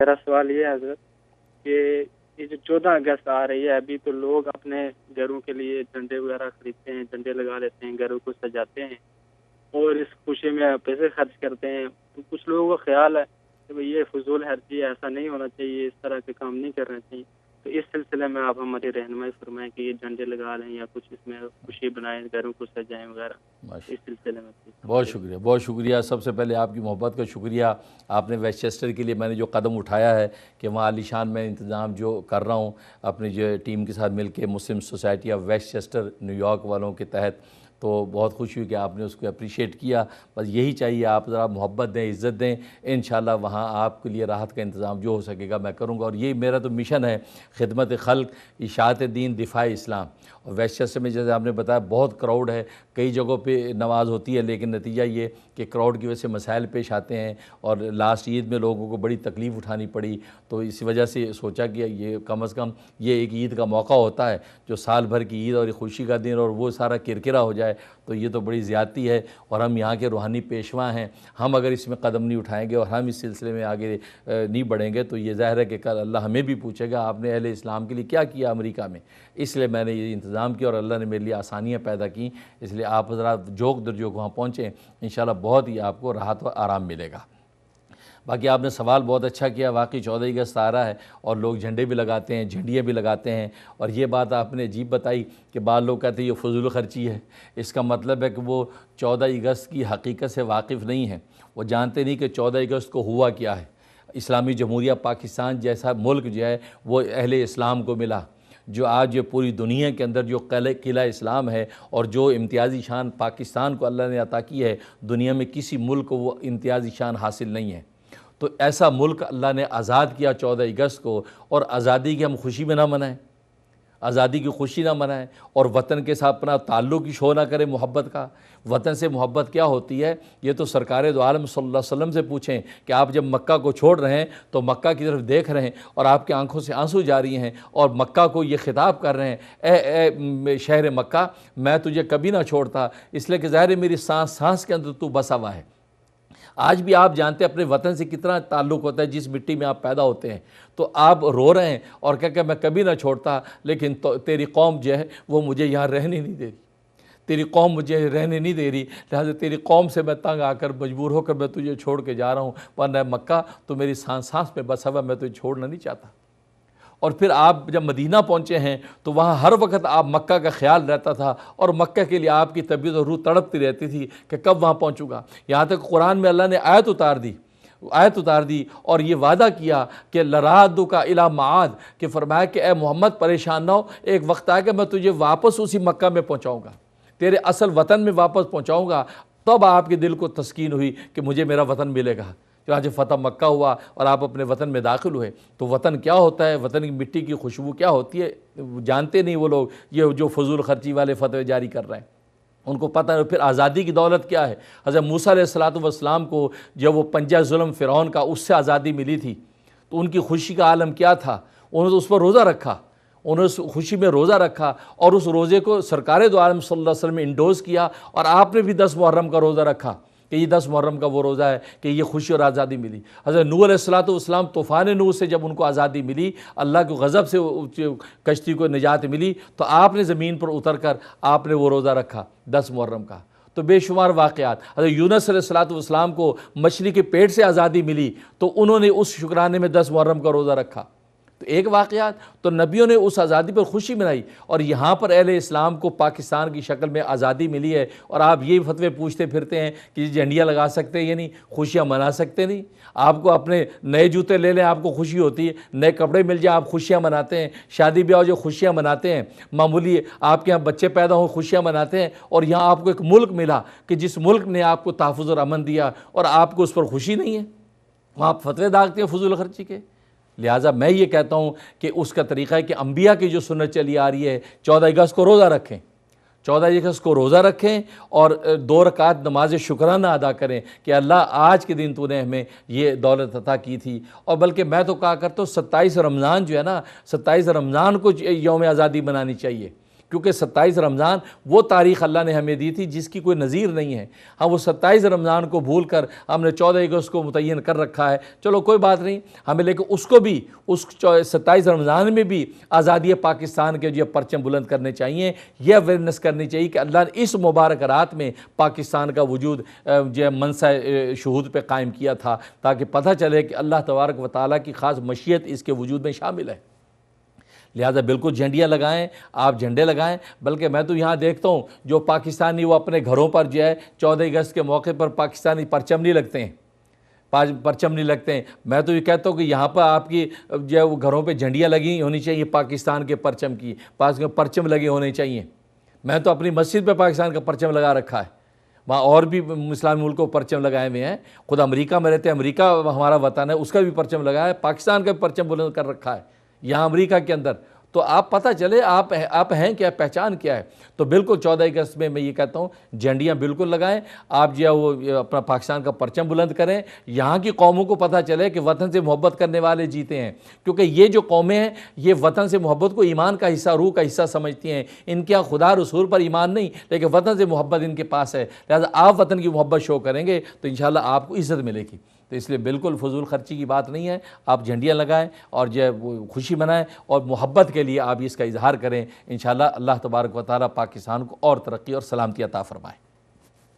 میرا سوال یہ ہے حضرت کہ یہ جو 14 اگست آ رہی ہے، ابھی تو لوگ اپنے گھروں کے لیے جھنڈے وغیرہ خریدتے ہیں، جھنڈے لگا لیتے ہیں، گھروں کو سجاتے ہیں اور اس خوشی میں پیسے خرچ کرتے ہیں. تو کچھ لوگوں کا خیال ہے کہ بھئی یہ فضول خرچی ہے، ایسا نہیں ہونا چاہیے، اس طرح کے کام نہیں کرنا چاہیے. تو اس سلسلے میں آپ ہماری رہنمائی فرمائیں کہ یہ جھنڈے لگا لیں یا کچھ اس میں خوشی بنائیں، گھروں کو سجائیں وغیرہ. اس سلسلے میں بہت شکریہ، بہت شکریہ. سب سے پہلے آپ کی محبت کا شکریہ. آپ نے ویسٹ چیسٹر کے لیے میں نے جو قدم اٹھایا ہے کہ وہاں عالی شان میں انتظام جو کر رہا ہوں اپنی جو ٹیم کے ساتھ مل کے Muslim Society of Westchester New York والوں کے تحت، تو بہت خوشی ہوئی کہ آپ نے اس کو اپریشیٹ کیا. بس یہی چاہیے، آپ ذرا محبت دیں، عزت دیں، انشاءاللہ وہاں آپ کے لیے راحت کا انتظام جو ہو سکے گا میں کروں گا. اور یہ میرا تو مشن ہے، خدمت خلق، اشاعت دین، دفاع اسلام. اور ویسٹ چیسٹر میں جیسے آپ نے بتایا بہت کراؤڈ ہے، کئی جگہوں پہ نماز ہوتی ہے لیکن نتیجہ یہ کہ کراؤڈ کی وجہ سے مسائل پیش آتے ہیں اور لاسٹ عید میں لوگوں کو بڑی تکلیف اٹھانی پڑی. تو اس وجہ سے سوچا کہ یہ کم از کم یہ ایک عید کا موقع ہوتا ہے جو سال بھر کی عید اور خوشی کا دن، اور وہ سارا کرکرا ہو جائے تو یہ تو بڑی زیادتی ہے. اور ہم یہاں کے روحانی پیشواں ہیں، ہم اگر اس میں قدم نہیں اٹھائیں گے اور ہم اس سلسلے میں آگے نہیں بڑھیں گے تو یہ ظاہر ہے کہ کل اللہ ہمیں بھی پوچھے گا آپ نے اہل اسلام کے لیے کیا کیا امریکہ میں. اس لیے میں نے یہ انتظام کیا اور اللہ نے میرے لیے آسانیاں پیدا کی. اس لیے آپ ذرا جوک در جوک وہاں پہنچیں، انشاءاللہ بہت ہی آپ کو راحت و آرام ملے گا. باقی آپ نے سوال بہت اچھا کیا. واقعی 14 اگست آ رہا ہے اور لوگ جھنڈے بھی لگاتے ہیں، جھنڈیاں بھی لگاتے ہیں. اور یہ بات آپ نے عجیب بتائی کہ بعض لوگ کہتے ہیں یہ فضول خرچی ہے. اس کا مطلب ہے کہ وہ 14 اگست کی حقیقت سے واقف نہیں ہیں، وہ جانتے نہیں کہ 14 اگست کو ہوا کیا ہے. اسلامی جمہوریہ پاکستان جیسا ملک جو ہے وہ اہل اسلام کو ملا، جو آج یہ پوری دنیا کے اندر جو قلعہ اسلام ہے اور جو امتیازی شان پاکستان کو اللہ نے عطا کی ہے، دنیا میں کسی ملک کو وہ امتیازی شان حاصل نہیں ہے. تو ایسا ملک اللہ نے آزاد کیا 14 اگست کو، اور آزادی کی ہم خوشی میں نہ منائیں، آزادی کی خوشی نہ منائیں اور وطن کے ساتھ اپنا تعلق ہی شو نہ کریں محبت کا. وطن سے محبت کیا ہوتی ہے یہ تو سرکار دو عالم صلی اللہ علیہ وسلم سے پوچھیں کہ آپ جب مکہ کو چھوڑ رہے ہیں تو مکہ کی طرف دیکھ رہے ہیں اور آپ کی آنکھوں سے آنسو جاری ہیں اور مکہ کو یہ خطاب کر رہے ہیں، اے شہر مکہ میں تجھے کبھی نہ چھوڑتا، اس لیے کہ ظاہر ہے میری سانس کے اندر تو بسا ہوا ہے. آج بھی آپ جانتے ہیں اپنے وطن سے کتنا تعلق ہوتا ہے، جس مٹی میں آپ پیدا ہوتے ہیں. تو آپ رو رہے ہیں اور کہ میں کبھی نہ چھوڑتا، لیکن تیری قوم جو ہے وہ مجھے یہاں رہنے نہیں دے رہی، تیری قوم مجھے رہنے نہیں دے رہی، لہٰذا تیری قوم سے میں تنگ آ کر مجبور ہو کر میں تجھے چھوڑ کے جا رہا ہوں، ورنہ مکہ تو میری سانس میں بسا ہوا، میں تجھے چھوڑنا نہیں چاہتا. اور پھر آپ جب مدینہ پہنچے ہیں تو وہاں ہر وقت آپ مکہ کا خیال رہتا تھا اور مکہ کے لیے آپ کی طبیعت اور روح تڑپتی رہتی تھی کہ کب وہاں پہنچوں گا. یہاں تک قرآن میں اللہ نے آیت اتار دی اور یہ وعدہ کیا کہ لرادک الی معاد، کہ فرمایا کہ اے محمد پریشان نہ ہو، ایک وقت آئے گا میں تجھے واپس اسی مکہ میں پہنچاؤں گا، تیرے اصل وطن میں واپس پہنچاؤں گا. تب آپ کے دل کو تسکین ہوئی کہ مجھے میرا وطن ملے گا. چنانچہ فتح مکہ ہوا اور آپ اپنے وطن میں داخل ہوئے. تو وطن کیا ہوتا ہے، وطن کی مٹی کی خوشبو کیا ہوتی ہے جانتے نہیں وہ لوگ، یہ جو فضول خرچی والے فتوے جاری کر رہے ہیں ان کو پتہ نہیں. پھر آزادی کی دولت کیا ہے. حضرت موسیٰ علیہ السلام کو جب وہ پنجہ ظلم فرعون کا اس سے آزادی ملی تھی تو ان کی خوشی کا عالم کیا تھا. انہوں نے اس پر روزہ رکھا، انہوں نے اس خوشی میں روزہ رکھا اور اس روزے کو سرکار دو عالم صلی اللہ علیہ وسلم نے انڈوز کیا. اور آپ نے بھی 10 محرم کا روزہ رکھا کہ یہ 10 محرم کا وہ روزہ ہے کہ یہ خوشی اور آزادی ملی. حضرت نوح علیہ السلام طوفان نوح سے جب ان کو آزادی ملی، اللہ کے غضب سے کشتی کو نجات ملی، تو آپ نے زمین پر اتر کر آپ نے وہ روزہ رکھا 10 محرم کا. تو بے شمار واقعات. حضرت یونس علیہ السلام کو مچھلی کے پیٹ سے آزادی ملی تو انہوں نے اس شکرانے میں 10 محرم کا روزہ رکھا. تو ایک واقعات تو نبیوں نے اس آزادی پر خوشی منائی. اور یہاں پر اہل اسلام کو پاکستان کی شکل میں آزادی ملی ہے اور آپ یہی فتوے پوچھتے پھرتے ہیں کہ جھنڈیاں لگا سکتے ہیں یا نہیں، خوشیاں منا سکتے نہیں. آپ کو اپنے نئے جوتے لے لیں آپ کو خوشی ہوتی ہے، نئے کپڑے مل جائیں آپ خوشیاں مناتے ہیں، شادی بیاہ جو خوشیاں مناتے ہیں، معمولی آپ کے یہاں بچے پیدا ہوں خوشیاں مناتے ہیں. اور یہاں آپ کو ایک ملک ملا کہ جس ملک نے آپ کو تحفظ اور امن دیا اور آپ کو اس پر خوشی نہیں ہے، وہاں آپ فتوے داغتے ہیں فضول خرچی کے. لہٰذا میں یہ کہتا ہوں کہ اس کا طریقہ ہے کہ انبیاء کی جو سنت چلی آ رہی ہے 14 اگست کو روزہ رکھیں، 14 اگست کو روزہ رکھیں اور 2 رکعت نماز شکرانہ ادا کریں کہ اللہ آج کے دن تو نے ہمیں یہ دولت عطا کی تھی. اور بلکہ میں تو کہا کرتا ہوں 27 رمضان جو ہے نا، 27 رمضان کو یوم آزادی منانی چاہیے. کیونکہ 27 رمضان وہ تاریخ اللہ نے ہمیں دی تھی جس کی کوئی نظیر نہیں ہے. ہم وہ 27 رمضان کو بھول کر ہم نے 14 اگست کو متعین کر رکھا ہے. چلو کوئی بات نہیں, ہمیں لیکن اس کو بھی اس 27 رمضان میں بھی آزادی پاکستان کے جو پرچم بلند کرنے چاہیے, یہ اویئرنیس کرنی چاہیے کہ اللہ نے اس مبارک رات میں پاکستان کا وجود جو منصہ شہود پہ قائم کیا تھا, تاکہ پتہ چلے کہ اللہ تبارک و تعالیٰ کی خاص مشیت اس کے وجود میں شامل ہے. لہٰذا بالکل جھنڈیاں لگائیں, آپ جھنڈے لگائیں. بلکہ میں تو یہاں دیکھتا ہوں جو پاکستانی وہ اپنے گھروں پر جو ہے 14 اگست کے موقع پر پاکستانی پرچم نہیں لگتے ہیں, پرچم نہیں لگتے ہیں. میں تو یہ کہتا ہوں کہ یہاں پر آپ کی جو ہے وہ گھروں پہ جھنڈیاں لگی ہونی چاہیے پاکستان کے پرچم کی, پرچم لگے ہونے چاہیے. میں تو اپنی مسجد پہ پاکستان کا پرچم لگا رکھا ہے, وہاں اور بھی اسلامی ملکوں پرچم لگائے ہوئے ہیں. خود امریکہ میں رہتے ہیں, امریکہ ہمارا وطن ہے, اس کا بھی پرچم لگایا ہے, پاکستان کا بھی پرچم بلند کر رکھا ہے یہاں امریکہ کے اندر. تو آپ پتہ چلے آپ ہیں کیا, پہچان کیا ہے. تو بالکل 14 اگست میں یہ کہتا ہوں جھنڈیاں بالکل لگائیں, آپ جو ہے وہ اپنا پاکستان کا پرچم بلند کریں. یہاں کی قوموں کو پتہ چلے کہ وطن سے محبت کرنے والے جیتے ہیں, کیونکہ یہ جو قومیں ہیں یہ وطن سے محبت کو ایمان کا حصہ, روح کا حصہ سمجھتی ہیں. ان کے خدا رسول پر ایمان نہیں, لیکن وطن سے محبت ان کے پاس ہے. لہٰذا آپ وطن کی محبت شو کریں گے تو انشاءاللہ آپ کو عزت ملے گی. تو اس لیے بالکل فضول خرچی کی بات نہیں ہے. آپ جھنڈیاں لگائیں اور جو ہے وہ خوشی منائیں اور محبت کے لیے آپ اس کا اظہار کریں. انشاءاللہ اللہ تبارک و تعالیٰ پاکستان کو اور ترقی اور سلامتی عطا فرمائے.